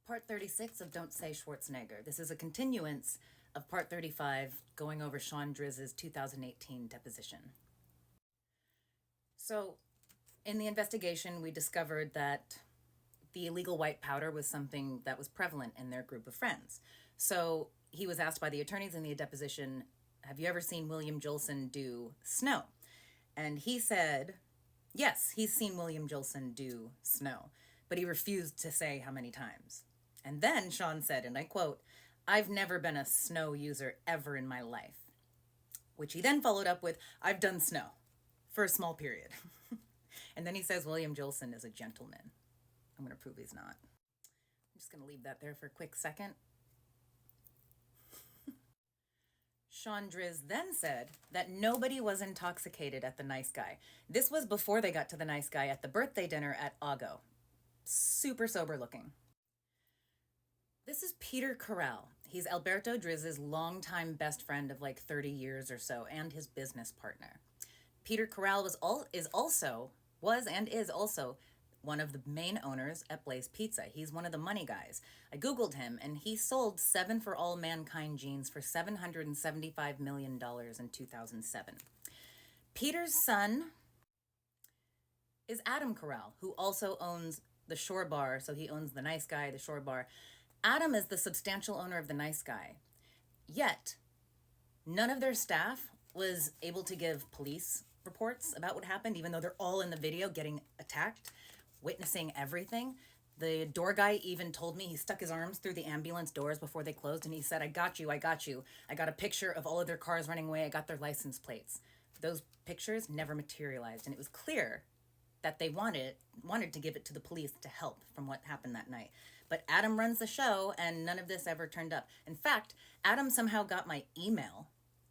Part 36 of Don't Say Schwarzenegger. This is a continuance of Part 35, going over Shawn Driz's 2018 deposition. So, in the investigation, we discovered that the illegal white powder was something that was prevalent in their group of friends. So, he was asked by the attorneys in the deposition, have you ever seen William Jolson do snow? And he said, yes, he's seen William Jolson do snow, but he refused to say how many times. And then Shawn said, and I quote, I've never been a snow user ever in my life. Which he then followed up with, I've done snow for a small period. And then he says William Jolson is a gentleman. I'm going to prove he's not. I'm just going to leave that there for a quick second. Shawn Driz then said that nobody was intoxicated at the Nice Guy. This was before they got to the Nice Guy at the birthday dinner at Ago. Super sober looking. This is Peter Corral. He's Alberto Driz's longtime best friend of like 30 years or so, and his business partner. Peter Corral is also one of the main owners at Blaze Pizza. He's one of the money guys. I Googled him, and he sold 7 For All Mankind jeans for $775 million in 2007. Peter's son is Adam Corral, who also owns the Shore Bar. So he owns the Nice Guy, the Shore Bar. Adam is the substantial owner of the Nice Guy. Yet, none of their staff was able to give police reports about what happened, even though they're all in the video getting attacked, witnessing everything. The door guy even told me, he stuck his arms through the ambulance doors before they closed, and he said, I got you. I got a picture of all of their cars running away. I got their license plates. Those pictures never materialized, and it was clear that they wanted to give it to the police to help from what happened that night. But Adam runs the show, and none of this ever turned up. In fact, Adam somehow got my email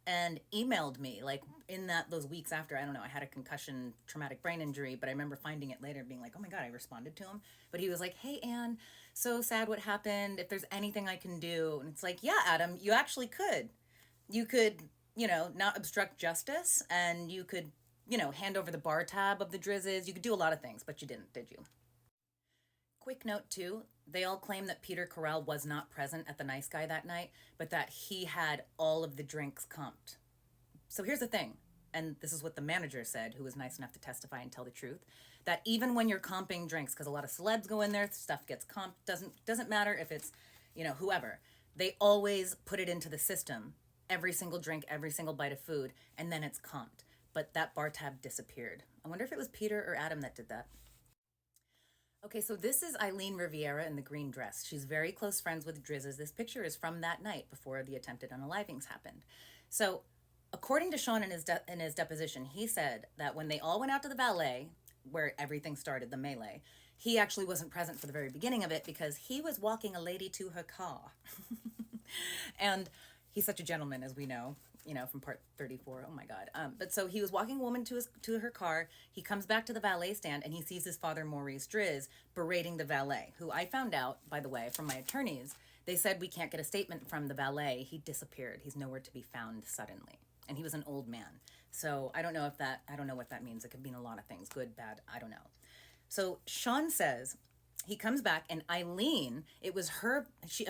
and emailed me, like in those weeks after. I don't know, I had a concussion, traumatic brain injury, but I remember finding it later being like, oh my God, I responded to him. But he was like, hey, Ann, so sad what happened. If there's anything I can do. And it's like, yeah, Adam, you actually could. You could, not obstruct justice, and you could, hand over the bar tab of the Drizzes. You could do a lot of things, but you didn't, did you? Quick note, too, they all claim that Peter Corral was not present at the Nice Guy that night, but that he had all of the drinks comped. So here's the thing, and this is what the manager said, who was nice enough to testify and tell the truth, that even when you're comping drinks, because a lot of celebs go in there, stuff gets comped, doesn't matter if it's, whoever, they always put it into the system, every single drink, every single bite of food, and then it's comped. But that bar tab disappeared. I wonder if it was Peter or Adam that did that. Okay, so this is Eileen Riviera in the green dress. She's very close friends with Drizz's. This picture is from that night before the attempted unalivings happened. So, according to Shawn in his deposition, he said that when they all went out to the valet, where everything started, the melee, he actually wasn't present for the very beginning of it because he was walking a lady to her car. And he's such a gentleman, as we know, from part 34. Oh my God. But so he was walking a woman to her car. He comes back to the valet stand, and he sees his father, Maurice Driz, berating the valet, who I found out, by the way, from my attorneys. They said we can't get a statement from the valet. He disappeared. He's nowhere to be found suddenly. And he was an old man. So I don't know what that means. It could mean a lot of things, good, bad, I don't know. So Shawn says he comes back, and Eileen, it was her, she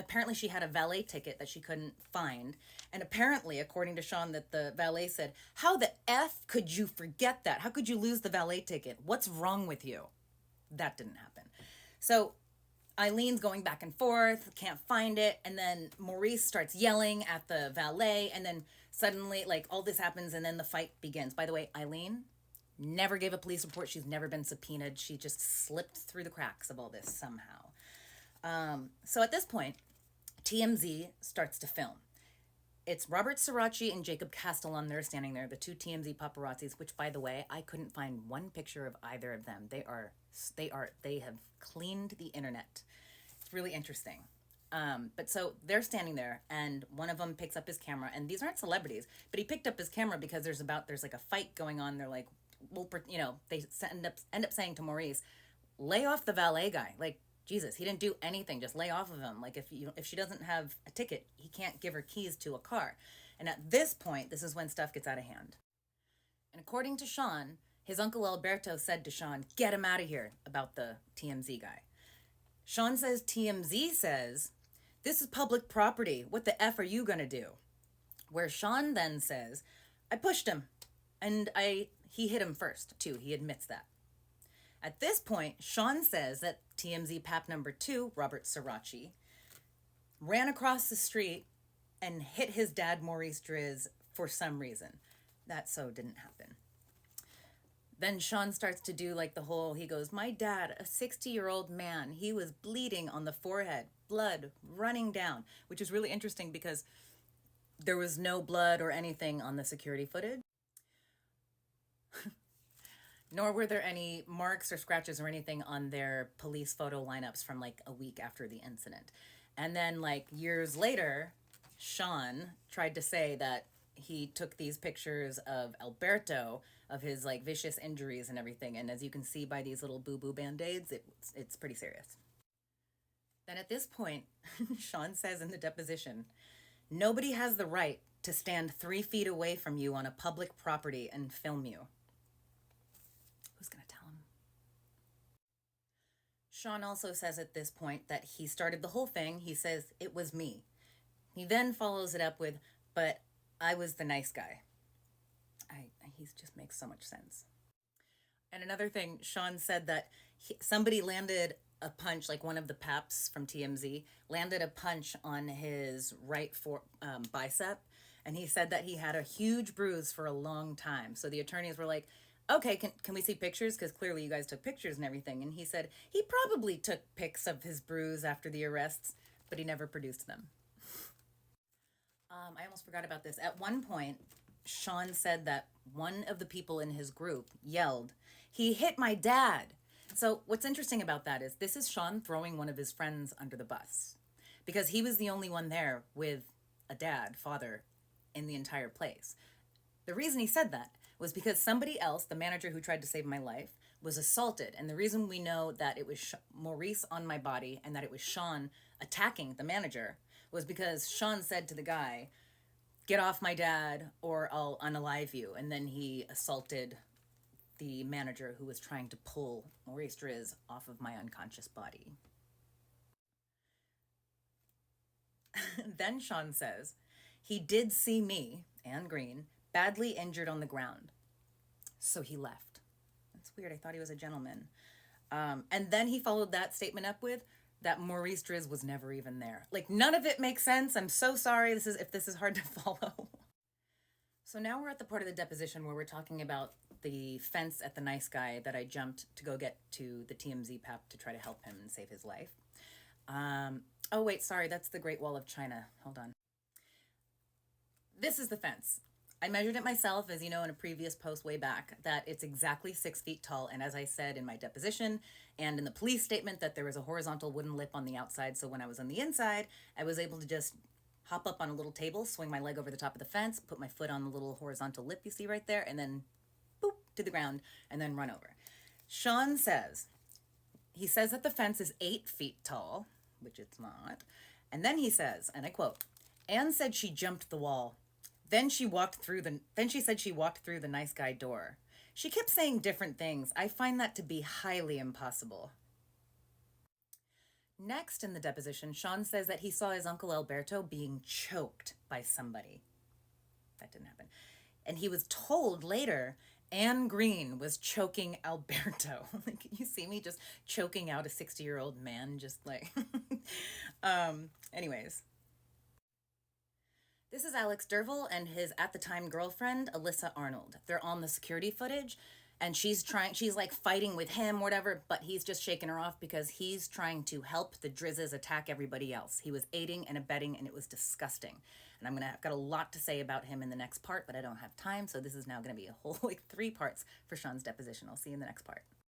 had a valet ticket that she couldn't find. And apparently, according to Shawn, that the valet said, how the F could you forget that? How could you lose the valet ticket? What's wrong with you? That didn't happen. So Eileen's going back and forth, can't find it. And then Maurice starts yelling at the valet. And then suddenly, all this happens, and then the fight begins. By the way, Eileen never gave a police report. She's never been subpoenaed. She just slipped through the cracks of all this somehow. So at this point, TMZ starts to film. It's Robert Srirachi and Jacob Castellan. They're standing there, the two TMZ paparazzis, which, by the way, I couldn't find one picture of either of them. They have cleaned the internet. It's really interesting. But so they're standing there, and one of them picks up his camera, and these aren't celebrities, but he picked up his camera because there's like a fight going on. They're like, they end up saying to Maurice, lay off the valet guy. Like, Jesus, he didn't do anything. Just lay off of him. Like, if she doesn't have a ticket, he can't give her keys to a car. And at this point, this is when stuff gets out of hand. And according to Shawn, his uncle Alberto said to Shawn, get him out of here, about the TMZ guy. Shawn says TMZ says, "This is public property. What the F are you going to do?" Where Shawn then says, "I pushed him. And he hit him first, too." He admits that. At this point, Shawn says that TMZ pap number 2, Robert Srirachi, ran across the street and hit his dad, Maurice Driz, for some reason. That so didn't happen. Then Shawn starts to do like the whole, he goes, "My dad, a 60-year-old man, he was bleeding on the forehead, blood running down," which is really interesting because there was no blood or anything on the security footage. Nor were there any marks or scratches or anything on their police photo lineups from like a week after the incident. And then like years later, Shawn tried to say that he took these pictures of Alberto, of his like vicious injuries and everything. And as you can see by these little boo-boo band-aids, it's pretty serious. Then at this point, Shawn says in the deposition, "Nobody has the right to stand 3 feet away from you on a public property and film you." Who's going to tell him? Shawn also says at this point that he started the whole thing. He says, "It was me." He then follows it up with, "But I was the nice guy." He just makes so much sense. And another thing, Shawn said that somebody landed a punch, like one of the paps from TMZ, landed a punch on his right bicep. And he said that he had a huge bruise for a long time. So the attorneys were like, "Okay, can we see pictures? Because clearly you guys took pictures and everything." And he said he probably took pics of his bruise after the arrests, but he never produced them. I almost forgot about this. At one point, Shawn said that one of the people in his group yelled, "He hit my dad." So what's interesting about that is this is Shawn throwing one of his friends under the bus because he was the only one there with a father, in the entire place. The reason he said that was because somebody else, the manager who tried to save my life, was assaulted. And the reason we know that it was Maurice on my body and that it was Shawn attacking the manager was because Shawn said to the guy, "Get off my dad or I'll unalive you." And then he assaulted the manager who was trying to pull Maurice Driz off of my unconscious body. Then Shawn says, he did see me, Anne Green, badly injured on the ground. So he left. That's weird. I thought he was a gentleman. And then he followed that statement up with that Maurice Driz was never even there. Like, none of it makes sense. I'm so sorry if this is hard to follow. So now we're at the part of the deposition where we're talking about the fence at the nice guy that I jumped to go get to the TMZ pap to try to help him and save his life. Oh, wait, sorry. That's the Great Wall of China. Hold on. This is the fence. I measured it myself, as you know, in a previous post way back, that it's exactly 6 feet tall. And as I said in my deposition and in the police statement, that there was a horizontal wooden lip on the outside. So when I was on the inside, I was able to just hop up on a little table, swing my leg over the top of the fence, put my foot on the little horizontal lip you see right there, and then boop to the ground, and then run over. Shawn says, he says that the fence is 8 feet tall, which it's not. And then he says, and I quote, "Anne said she jumped the wall. Then she said she walked through the nice guy door. She kept saying different things. I find that to be highly impossible." Next in the deposition, Shawn says that he saw his uncle Alberto being choked by somebody. That didn't happen. And he was told later Anne Green was choking Alberto. Like, you see me just choking out a 60-year-old man, just like... Anyways. This is Alex Derville and his at-the-time girlfriend, Alyssa Arnold. They're on the security footage, and she's like fighting with him, whatever, but he's just shaking her off because he's trying to help the Drizzes attack everybody else. He was aiding and abetting, and it was disgusting. And I've got a lot to say about him in the next part, but I don't have time, so this is now going to be a whole 3 parts for Shawn's deposition. I'll see you in the next part.